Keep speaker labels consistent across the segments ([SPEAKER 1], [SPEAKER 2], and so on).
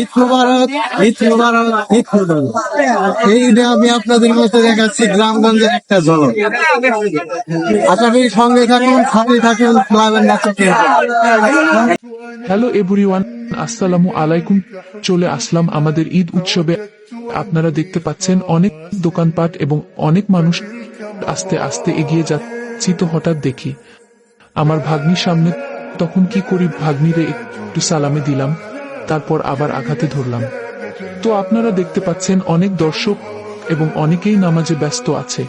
[SPEAKER 1] ঈদ মোবারক, ঈদ মোবারক, ঈদ মোবারক। এই ঈদে আমি আপনাদের মধ্যে দেখাচ্ছি গ্রামগঞ্জের একটা ঝলক। আশা করি সঙ্গে থাকুন, সাথে থাকুন, ক্লাবের নাচকে।
[SPEAKER 2] হ্যালো এভরিওয়ান, আসসালামু আলাইকুম। চলে আসলাম আমাদের ঈদ উৎসবে। আপনারা দেখতে পাচ্ছেন অনেক দোকানপাট এবং অনেক মানুষ আস্তে আস্তে এগিয়ে যাচ্ছি, তো হঠাৎ দেখি আমার ভাগ্নির সামনে। তখন কি করি, ভাগ্নিরে একটু সালামে দিলাম, তারপর আবার আঘাতে ধরলাম। তো আপনারা দেখতে পাচ্ছেন অনেক দর্শক এবং অনেকেই নামাজে ব্যস্ত আছে।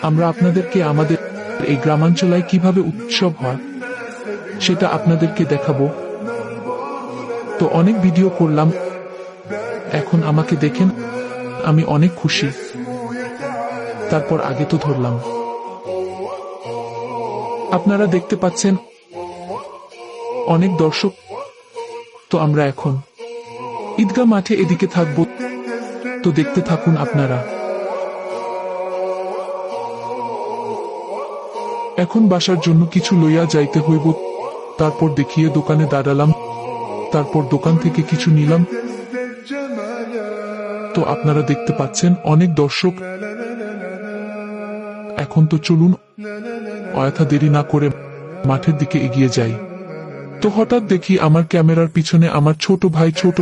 [SPEAKER 2] আমরা আপনাদেরকে আমাদের এই গ্রামাঞ্চলায় কিভাবে উৎসব হয় সেটা আপনাদেরকে দেখাবো। তো অনেক ভিডিও করলাম, এখন আমাকে দেখেন, আমি অনেক খুশি। তারপর আগে তো ধরলাম। আপনারা দেখতে পাচ্ছেন অনেক দর্শক। তো আমরা এখন ঈদগাহ মাঠে এদিকে থাকবো, তো দেখতে থাকুন আপনারা। এখন বাসার জন্য কিছু লইয়া যাইতে হইব, তারপর দেখিয়ে দোকানে দাঁড়ালাম, তারপর দোকান থেকে কিছু নিলাম। তো আপনারা দেখতে পাচ্ছেন অনেক দর্শক। এখন তো চলুন অযথা দেরি না করে মাঠের দিকে এগিয়ে যাই। তো হঠাৎ দেখি আমার ক্যামেরার পিছনে আমার ছোট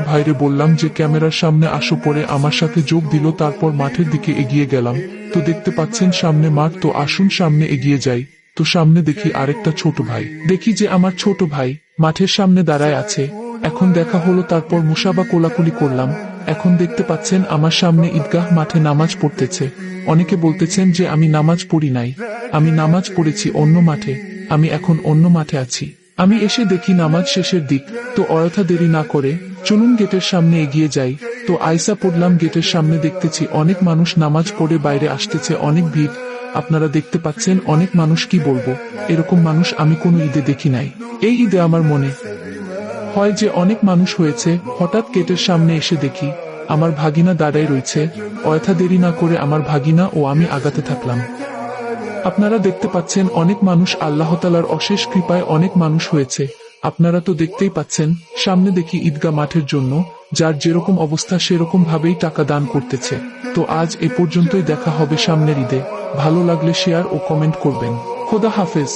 [SPEAKER 2] ভাইরে বললাম যে ক্যামেরার সামনে আসো, পরে আমার সাথে যোগ দিল। তারপর মাঠের দিকে এগিয়ে গেলাম। তো দেখতে পাচ্ছেন সামনে মাঠ, তো আসুন সামনে এগিয়ে যাই। তো সামনে দেখি আরেকটা ছোট ভাই, দেখি যে আমার ছোট ভাই মাঠের সামনে দাঁড়ায় আছে। এখন দেখা হলো, তারপর মুসাবা কোলাকুলি করলাম। এখন দেখতে পাচ্ছেন আমার সামনে ঈদগাহ মাঠে নামাজ পড়তেছে। অনেকে বলতেছেন যে আমি নামাজ পড়ি নাই, আমি নামাজ পড়েছি অন্য মাঠে, আমি এখন অন্য মাঠে আছি। আমি এসে দেখি নামাজ শেষের দিক। তো অযথা দেরি না করে চলুন গেটের সামনে এগিয়ে যাই। তো আইসা পড়লাম গেটের সামনে, দেখতেছি অনেক মানুষ নামাজ পড়ে বাইরে আসতেছে, অনেক ভিড়। আপনারা দেখতে পাচ্ছেন অনেক মানুষ, কি বলবো, এরকম মানুষ আমি কোনো ঈদে দেখি নাই। এই ঈদে আমার মনে হয় যে অনেক মানুষ হয়েছে। হঠাৎ গেটের সামনে এসে দেখি আমার ভাগিনা দাঁড়ায় রয়েছে। অযথা দেরি না করে আমার ভাগিনা ও আমি আগাতে থাকলাম। আপনারা দেখতে পাচ্ছেন অনেক মানুষ, আল্লাহ তাআলার অশেষ কৃপায় অনেক মানুষ হয়েছে। আপনারা তো দেখতেই পাচ্ছেন, সামনে দেখি ঈদগাহ মাঠের জন্য যার যেরকম অবস্থা সেরকম ভাবেই টাকা দান করতেছে। তো আজ এ পর্যন্তই, দেখা হবে সামনের ঈদে। ভালো লাগলে শেয়ার ও কমেন্ট করবেন। খোদা হাফেজ।